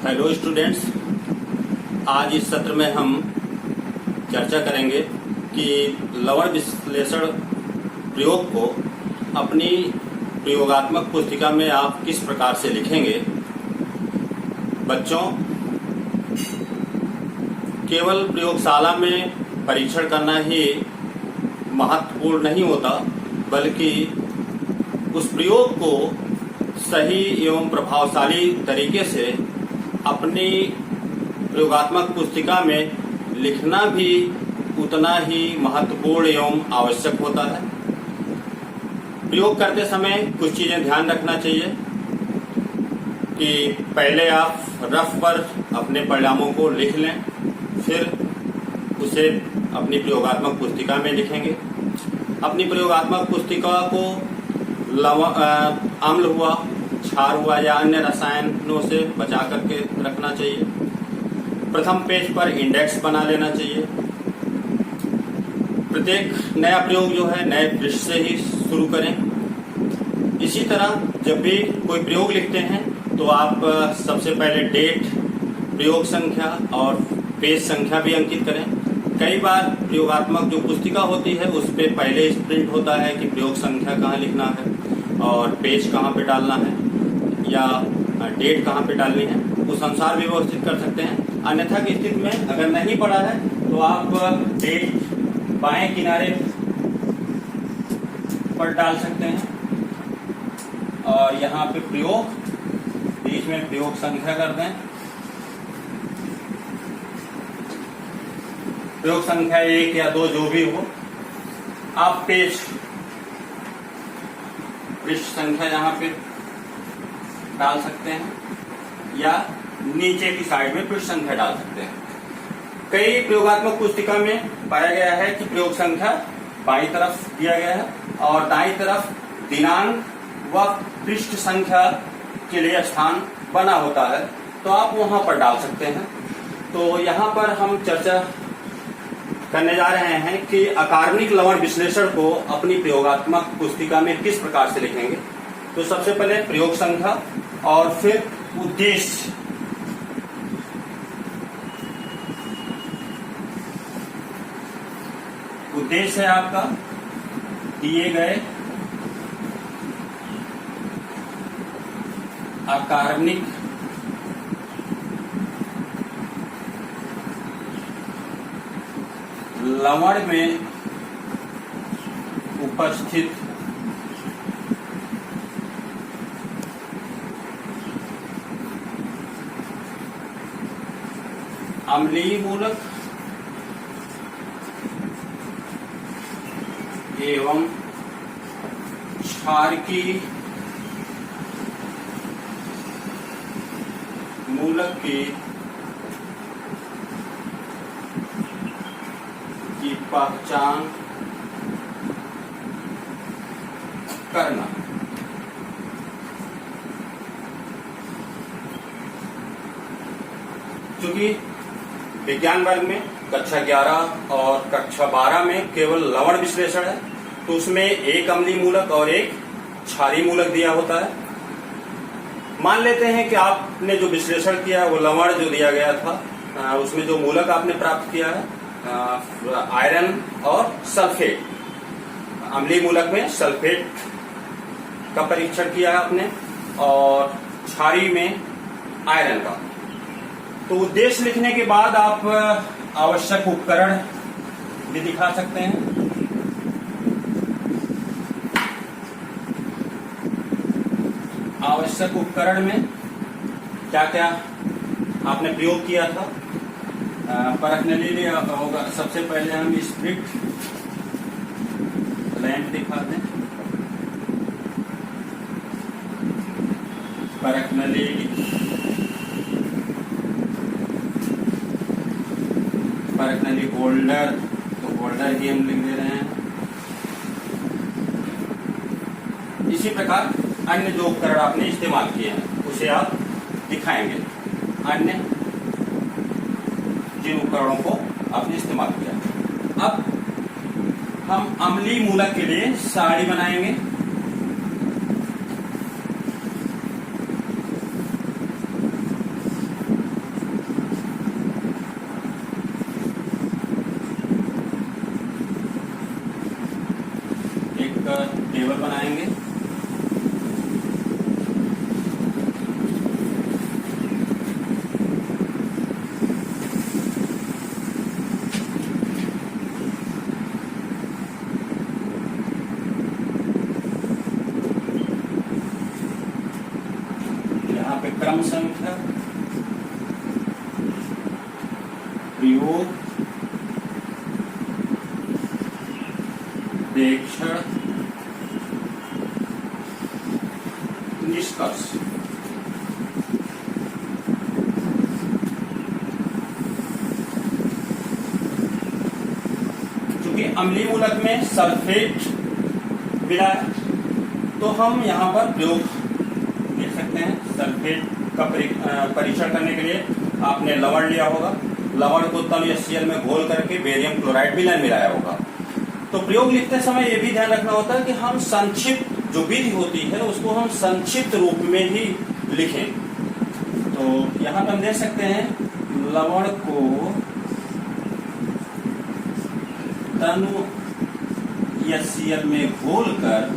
Hello students, आज इस सत्र में हम चर्चा करेंगे कि लवण विश्लेषण प्रयोग को अपनी प्रयोगात्मक पुस्तिका में आप किस प्रकार से लिखेंगे। बच्चों, केवल प्रयोगशाला में परीक्षण करना ही महत्वपूर्ण नहीं होता, बल्कि उस प्रयोग को सही एवं प्रभावशाली तरीके से अपनी प्रयोगात्मक पुस्तिका में लिखना भी उतना ही महत्वपूर्ण एवं आवश्यक होता है। प्रयोग करते समय कुछ चीजें ध्यान रखना चाहिए कि पहले आप रफ पर अपने परिणामों को लिख लें, फिर उसे अपनी प्रयोगात्मक पुस्तिका में लिखेंगे। अपनी प्रयोगात्मक पुस्तिका को अम्ल हुआ, क्षार हुआ या अन्य रसायनों से बचा करके रखना चाहिए। प्रथम पेज पर इंडेक्स बना लेना चाहिए। प्रत्येक नया प्रयोग जो है नए पृष्ठ से ही शुरू करें। इसी तरह जब भी कोई प्रयोग लिखते हैं तो आप सबसे पहले डेट, प्रयोग संख्या और पेज संख्या भी अंकित करें। कई बार प्रयोगात्मक जो पुस्तिका होती है उस पे पहले प्रिंट होता है कि प्रयोग संख्या कहाँ लिखना है और पेज कहाँ पे डालना है या डेट कहाँ पे डालनी है, उस अनुसार भी व्यवस्थित कर सकते हैं। अन्यथा की स्थिति में अगर नहीं पड़ा है तो आप डेट बाएं किनारे पर डाल सकते हैं और यहाँ पे प्रयोग, बीच में प्रयोग संख्या कर दें। प्रयोग संख्या 1 या 2 जो भी हो। आप पेज पृष्ठ संख्या यहाँ पे डाल सकते हैं या नीचे की साइड में पृष्ठ संख्या डाल सकते हैं। कई प्रयोगात्मक पुस्तिका में पाया गया है कि प्रयोग संख्या बाईं तरफ दिया गया है और दाईं तरफ दिनांक व पृष्ठ संख्या के लिए स्थान बना होता है, तो आप वहां पर डाल सकते हैं। तो यहाँ पर हम चर्चा करने जा रहे हैं कि अकार्बनिक लवण विश्लेषण को अपनी प्रयोगात्मक पुस्तिका में किस प्रकार से लिखेंगे। तो सबसे पहले प्रयोग संख्या और फिर उद्देश्य। उद्देश्य है आपका दिए गए अकार्बनिक लवण में उपस्थित अम्लीय मूलक एवं क्षारकीय मूलक की पहचान करना। चूंकि विज्ञान वर्ग में कक्षा 11 और कक्षा 12 में केवल लवण विश्लेषण है, तो उसमें एक अम्लीय मूलक और एक क्षारीय मूलक दिया होता है। मान लेते हैं कि आपने जो विश्लेषण किया वो लवण जो दिया गया था, उसमें जो मूलक आपने प्राप्त किया है आयरन और सल्फेट। अम्लीय मूलक में सल्फेट का परीक्षण किया है आपने और क्षारीय में आयरन का। तो उद्देश्य लिखने के बाद आप आवश्यक उपकरण भी दिखा सकते हैं। आवश्यक उपकरण में क्या क्या आपने प्रयोग किया था परखने के लिए होगा। सबसे पहले हम स्प्लिट लैंप दिखा दें। परखनली होल्डर, तो होल्डर ही हम लिख दे रहे हैं। इसी प्रकार अन्य जो उपकरण आपने इस्तेमाल किए हैं उसे आप दिखाएंगे। अन्य जिन उपकरणों को आपने इस्तेमाल किया। अब हम अम्लीय मूलक के लिए सारणी बनाएंगे। यहाँ पे क्रम संख्या, प्रयोग, प्रेक्षण, निष्कर्ष। चूंकि अम्लीय मूलक में सल्फेट मिला है तो हम यहाँ पर प्रयोग देख सकते हैं। सल्फेट का परीक्षण करने के लिए आपने लवण लिया होगा, लवण को तन या सीएल में घोल करके बेरियम क्लोराइड विलयन मिलाया होगा। तो प्रयोग लिखते समय यह भी ध्यान रखना होता है कि हम संक्षिप्त जो विधि होती है उसको हम संक्षिप्त रूप में ही लिखें। तो यहाँ पर हम देख सकते हैं लवण को तनु या सीएल में घोलकर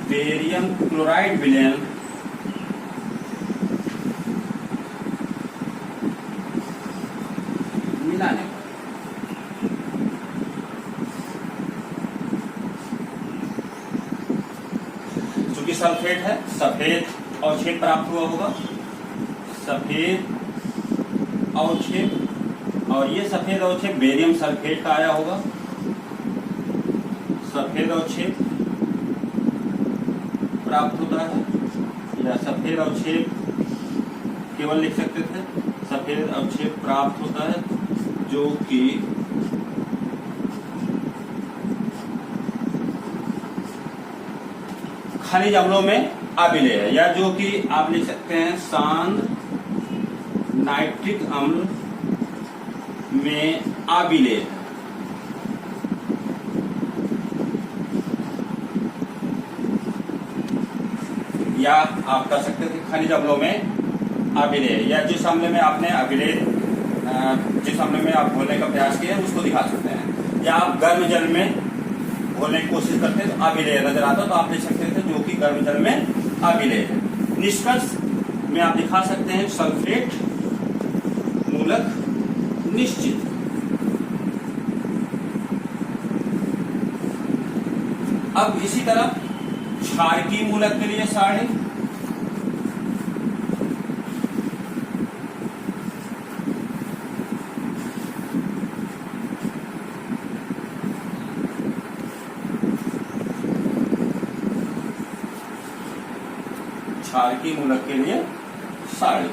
बेरियम क्लोराइड विलयन मिलाने पर चूंकि सल्फेट है, सफेद अवक्षेप प्राप्त हुआ होगा, सफेद अवक्षेप, और ये सफेद अवक्षेप बेरियम सल्फेट का आया होगा। सफेद अवक्षेप प्राप्त होता है, या सफेद अवक्षेप केवल लिख सकते थे, सफेद अवक्षेप प्राप्त होता है जो कि खनिज अम्लों में अविलेय है, या जो कि आप लिख सकते हैं सांद्र नाइट्रिक अम्ल में अविलेय है। या आप कह सकते थे खनिज अम्लों में अविलेय, या जिस अम्ल में आपने अविलेय, जिस अम्ल में आप घोलने का प्रयास किया उसको दिखा सकते हैं। या आप गर्म जल में घोलने की कोशिश करते हैं तो अविलेय नजर आता तो आप लिख सकते थे जो कि गर्म जल में अविलेय है। निष्कर्ष में आप दिखा सकते हैं सल्फेट मूलक निश्चित। अब इसी तरह क्षारकीय मूलक के लिए साढ़े, क्षारकीय मूलक के लिए साढ़े।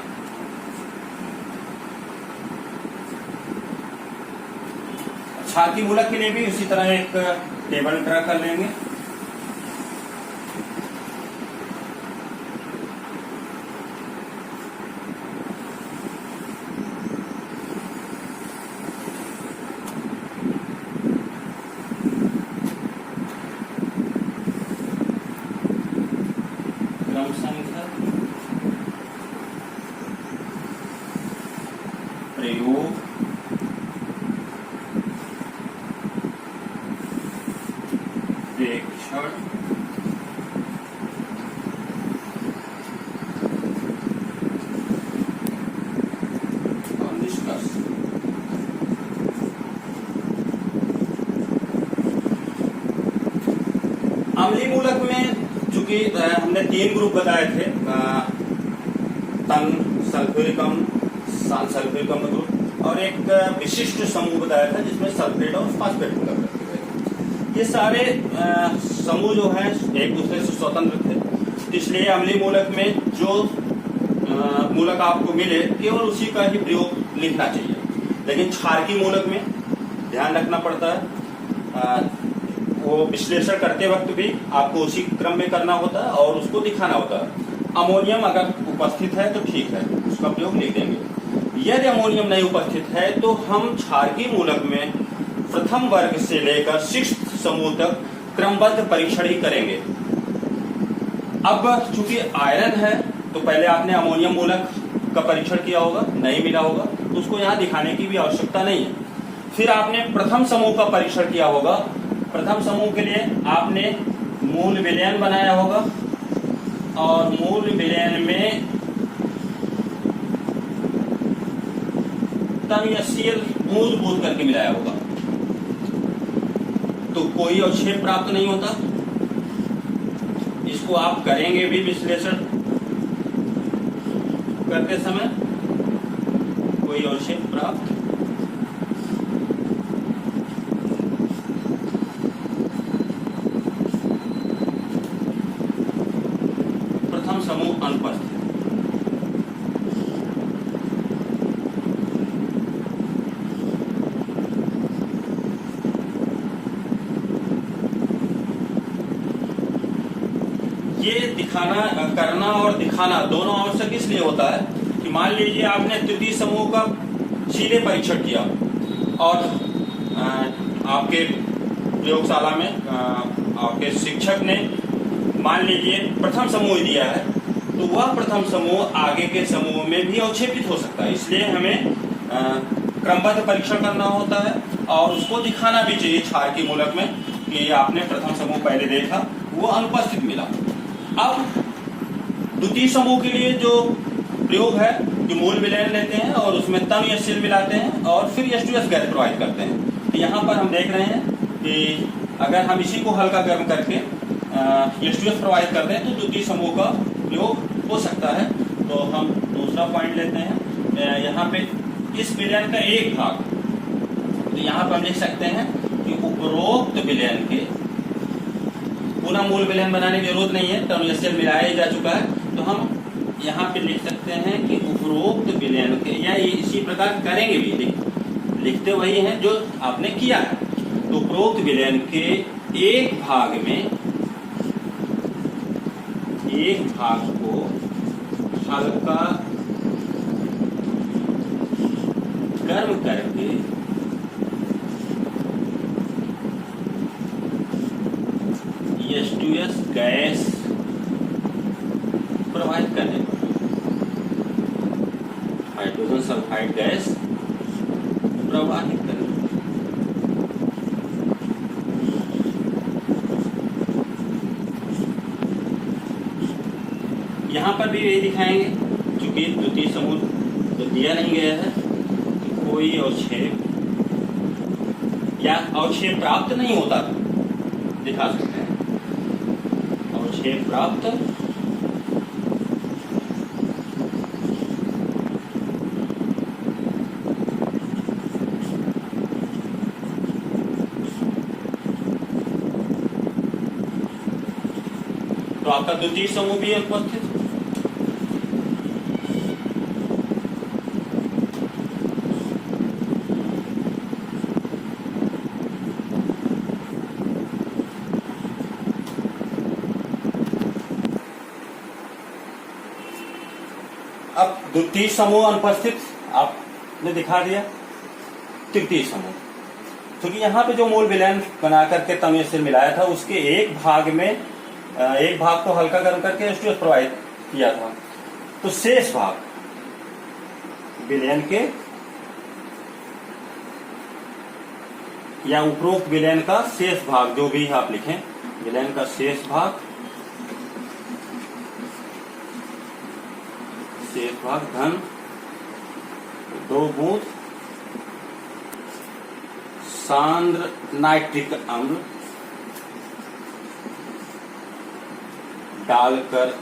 क्षारकीय मूलक के लिए भी उसी तरह एक टेबल ड्रा कर लेंगे। क्रम संख्या, प्रयोग, प्रेक्षण, और निष्कर्ष। अम्लीय मूलक में चूंकि हमने 3 ग्रुप बताए थे, तन सल्फ्यूरिकम, सान सल्फ्यूरिकम ग्रुप, और एक विशिष्ट समूह बताया था जिसमें सल्फेट और फास्फेट मूलक रखे गए। ये सारे समूह जो है एक दूसरे से स्वतंत्र थे, इसलिए अम्लीय मूलक में जो मूलक आपको मिले केवल उसी का ही प्रयोग लिखना चाहिए। लेकिन क्षारकीय मूलक में ध्यान रखना पड़ता है, वो विश्लेषण करते वक्त भी आपको उसी क्रम में करना होता है और उसको दिखाना होता है। अमोनियम अगर उपस्थित है तो ठीक है, उसका प्रयोग लिख देंगे। यदि अमोनियम नहीं उपस्थित है तो हम क्षारकीय मूलक में प्रथम वर्ग से लेकर 6th समूह तक क्रमबद्ध परीक्षण ही करेंगे। अब चूंकि आयरन है तो पहले आपने अमोनियम मूलक का परीक्षण किया होगा, नहीं मिला होगा तो उसको यहाँ दिखाने की भी आवश्यकता नहीं है। फिर आपने प्रथम समूह का परीक्षण किया होगा, प्रथम समूह के लिए आपने मूल विलयन बनाया होगा और मूल विलयन में तन या सीएल बूंद बूंद करके मिलाया होगा तो कोई अवक्षेप प्राप्त नहीं होता। इसको आप करेंगे भी विश्लेषण करते समय कोई अवशेष प्राप्त प्रथम समूह अनुपस्थित। ये दिखाना करना और दिखाना दोनों आवश्यक इसलिए होता है कि मान लीजिए आपने तृतीय समूह का सीधे परीक्षण किया और आपके प्रयोगशाला में आपके शिक्षक ने मान लीजिए प्रथम समूह दिया है, तो वह प्रथम समूह आगे के समूह में भी अवक्षेपित हो सकता है। इसलिए हमें क्रमबद्ध परीक्षण करना होता है और उसको दिखाना भी चाहिए क्षार की मूलक में कि आपने प्रथम समूह पहले देखा, वो अनुपस्थित मिला। अब द्वितीय समूह के लिए जो प्रयोग है कि मूल विलयन लेते हैं और उसमें तन HCl मिलाते हैं और फिर H2S गैस प्रोवाइड करते हैं। तो यहाँ पर हम देख रहे हैं कि अगर हम इसी को हल्का गर्म करके H2S प्रोवाइड करते हैं तो द्वितीय समूह का प्रयोग हो सकता है। तो हम दूसरा पॉइंट लेते हैं, यहाँ पे इस विलयन का एक भाग, तो यहाँ पर हम लिख सकते हैं कि उपरोक्त विलयन के, पुनः मूल विलयन बनाने की जरूरत नहीं है, टर्म HCl मिलाया जा चुका है, तो हम यहाँ पे लिख सकते हैं कि उपरोक्त विलयन के, या इसी प्रकार करेंगे भी, लिखते वही हैं जो आपने किया है। तो उपरोक्त विलयन के एक भाग में, एक भाग को हल्का गर्म करके H2S गैस प्रोवाइड करने पर हाइड्रोजन सल्फाइड गैस प्रवाहित करने पर यहाँ पर भी यही दिखाएंगे, क्योंकि द्वितीय समूह तो दिया नहीं गया है, तो कोई अवक्षेप या अवक्षेप प्राप्त नहीं होता, दिखा सकते हैं अवक्षेप प्राप्त तो आपका द्वितीय समूह भी उपस्थित। अब द्वितीय समूह अनुपस्थित आपने दिखा दिया। तृतीय समूह, क्योंकि यहाँ पे जो मूल विलयन बना करके तमिल से मिलाया था उसके एक भाग में, एक भाग को हल्का गर्म करके H2S प्रोवाइड किया था, तो शेष भाग विलयन के या उपरोक्त विलयन का शेष भाग, जो भी आप लिखें, विलयन का शेष भाग, धन 2 बूंद सांद्र नाइट्रिक अम्ल डालकर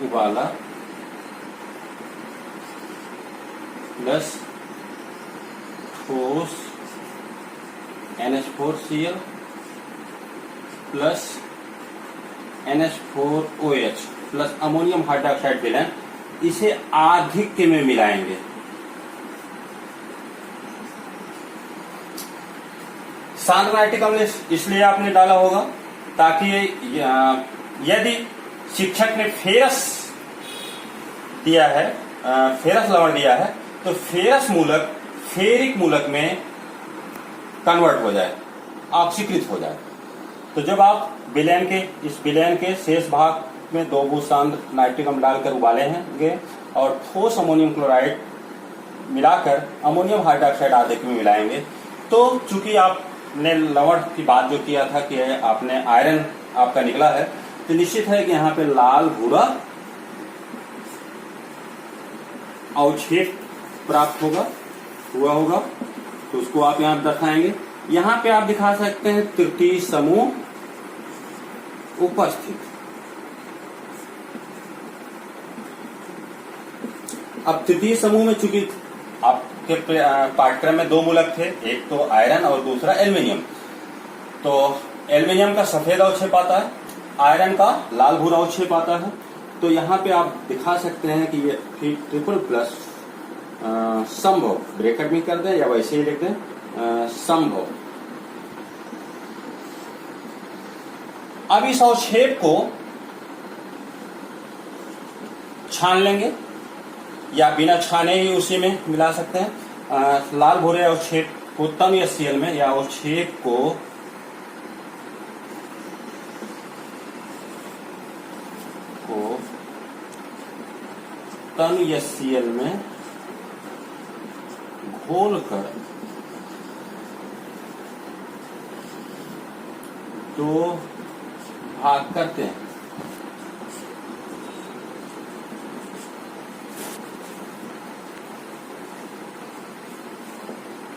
उबाला प्लस ठोस NH4Cl plus NH4OH plus ammonium hydroxide विलयन, इसे आधिक्य में मिलाएंगे। सांद्र नाइट्रिक अम्ल इसलिए आपने डाला होगा ताकि यदि शिक्षक ने फेरस दिया है, फेरस लवण दिया है, तो फेरस मूलक फेरिक मूलक में कन्वर्ट हो जाए, ऑक्सीकृत हो जाए। तो जब आप विलयन के, इस विलयन के शेष भाग में 2 बूंद सांद्र नाइट्रिक अम्ल डालकर उबाले हैं और ठोस अमोनियम क्लोराइड मिलाकर अमोनियम हाइड्रोक्साइड आधिक्य में मिलाएंगे, तो चूंकि आपने लवण की बात जो किया था कि आपने आयरन आपका निकला है, तो निश्चित है कि यहाँ पे लाल भूरा अवक्षेप प्राप्त हुआ होगा, तो उसको आप यहाँ दर्शाएंगे यहां पे आप दिखा सकते हैं तृतीय समूह उपस्थित। अब तृतीय समूह में चूंकि आपके पाठ्यक्रम में 2 मूलक थे, एक तो आयरन और दूसरा एल्युमिनियम। तो एल्युमिनियम का सफेद अवक्षेप आता है, आयरन का लाल भूरा अवक्षेप आता है। तो यहाँ पे आप दिखा सकते हैं कि ये फिर ट्रिपल प्लस संभव, ब्रैकेट में कर दें या वैसे ही लिख दें संभव। अब इस अवक्षेप को छान लेंगे या बिना छाने ही उसी में मिला सकते हैं। लाल भूरे अवक्षेप को तन HCl में या अवक्षेप को तन HCl में घोलकर 2 भाग करते हैं।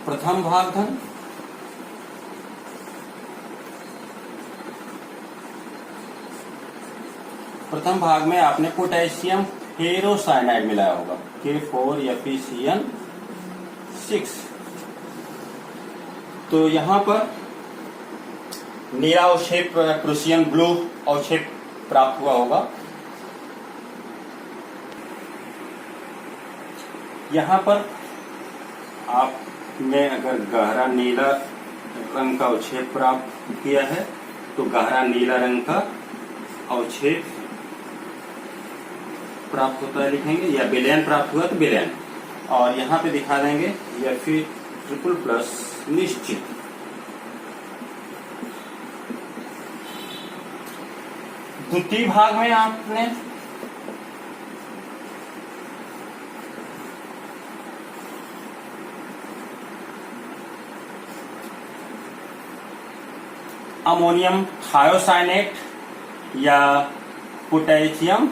प्रथम भाग धन, प्रथम भाग में आपने पोटेशियम फेरोसाइनाइड मिलाया होगा, K4FeCN6। तो यहां पर नीला अवक्षेप प्रूसियन ब्लू अवक्षेप प्राप्त हुआ होगा। यहां पर आपने अगर गहरा नीला रंग का अवक्षेप प्राप्त किया है तो गहरा नीला रंग का अवक्षेप प्राप्त होता है लिखेंगे, या विलयन प्राप्त हुआ तो विलयन, और यहाँ पे दिखा देंगे या फिर ट्रिपल प्लस निश्चित। द्वितीय भाग में आपने अमोनियम थायोसाइनेट या पोटेशियम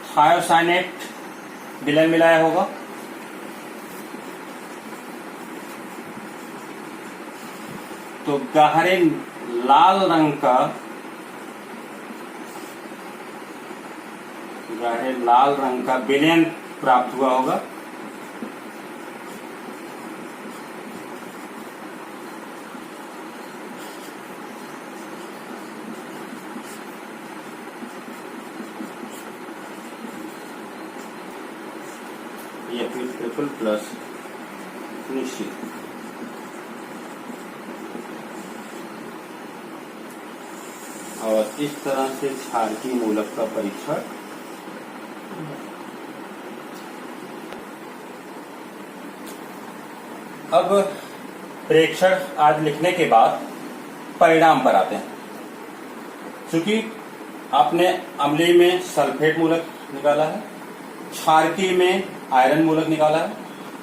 थायोसाइनेट विलयन मिलाया होगा। तो गहरे लाल रंग का विलयन प्राप्त हुआ होगा। या फिर ट्रिपल प्लस निश्चित। और इस तरह से क्षारकीय मूलक का परीक्षण अब प्रेक्षण आज लिखने के बाद परिणाम पर आते हैं। क्योंकि आपने अम्लीय में सल्फेट मूलक निकाला है, क्षारकीय में आयरन मूलक निकाला है,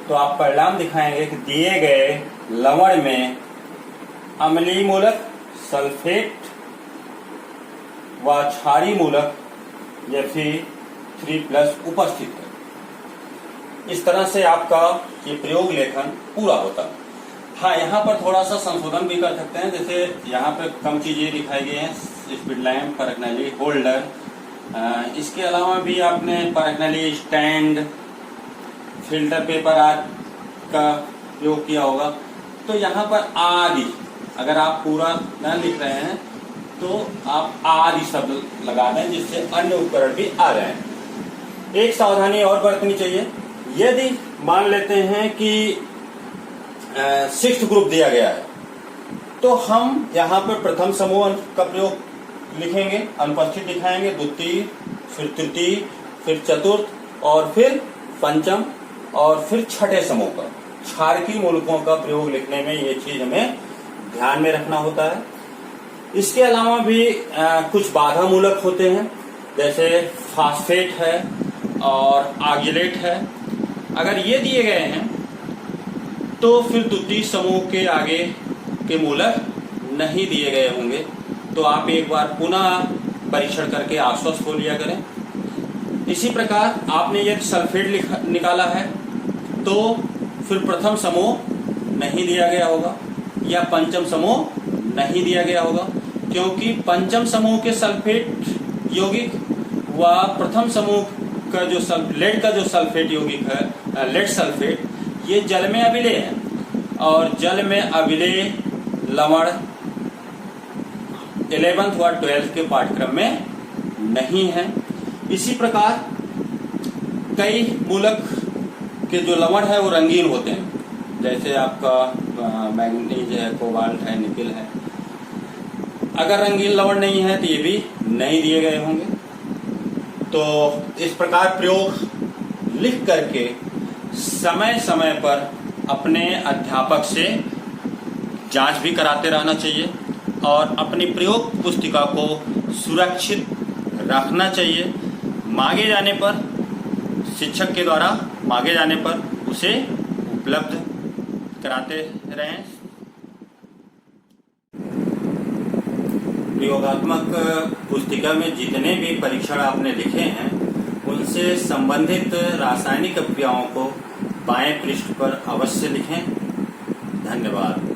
तो आप परिणाम दिखाएंगे कि दिए गए लवण में अम्लीय मूलक सल्फेट व क्षारीय मूलक Fe3+ उपस्थित है। इस तरह से आपका ये प्रयोग लेखन पूरा होता है। हाँ, यहाँ पर थोड़ा सा संशोधन भी कर सकते हैं, जैसे यहाँ पर कम चीजें दिखाई गई हैं, स्पीड लैम्प, परखनली होल्डर, इसके अलावा भी आपने परखनली स्टैंड, फिल्टर पेपर आदि का प्रयोग किया होगा। तो यहाँ पर आदि, अगर आप पूरा न लिख रहे हैं तो आप आदि शब्द लगा दें, जिससे अन्य उपकरण भी आ जाए। एक सावधानी और बरतनी चाहिए, यदि मान लेते हैं कि 6th ग्रुप दिया गया है तो हम यहाँ पर प्रथम समूह का प्रयोग लिखेंगे, अनुपस्थित दिखाएंगे, द्वितीय, फिर तृतीय, फिर चतुर्थ और फिर पंचम और फिर छठे समूह का। क्षारकीय मूलकों का प्रयोग लिखने में ये चीज हमें ध्यान में रखना होता है। इसके अलावा भी कुछ बाधा मूलक होते हैं, जैसे फास्फेट है और आर्गिलेट है। अगर ये दिए गए हैं तो फिर द्वितीय समूह के आगे के मूलक नहीं दिए गए होंगे, तो आप एक बार पुनः परीक्षण करके आश्वस्त हो लिया करें। इसी प्रकार आपने यदि सल्फेट निकाला है तो फिर प्रथम समूह नहीं दिया गया होगा या पंचम समूह नहीं दिया गया होगा, क्योंकि पंचम समूह के सल्फेट यौगिक व प्रथम समूह का जो लेड का जो सल्फेट यौगिक है, लेड सल्फेट, ये जल में अविलेय है और जल में अविलेय लवण 11th व 12th के पाठ्यक्रम में नहीं है। इसी प्रकार कई मूलक के जो लवण है वो रंगीन होते हैं, जैसे आपका मैग्नीज है, कोबाल्ट है, निकिल है। अगर रंगीन लवण नहीं है तो ये भी नहीं दिए गए होंगे। तो इस प्रकार प्रयोग लिख करके समय समय पर अपने अध्यापक से जांच भी कराते रहना चाहिए और अपनी प्रयोग पुस्तिका को सुरक्षित रखना चाहिए। मांगे जाने पर, शिक्षक के द्वारा मांगे जाने पर उसे उपलब्ध कराते रहें। प्रयोगात्मक पुस्तिका में जितने भी परीक्षण आपने लिखे हैं उनसे संबंधित रासायनिक क्रियाओं को बाएं पृष्ठ पर अवश्य लिखें। धन्यवाद।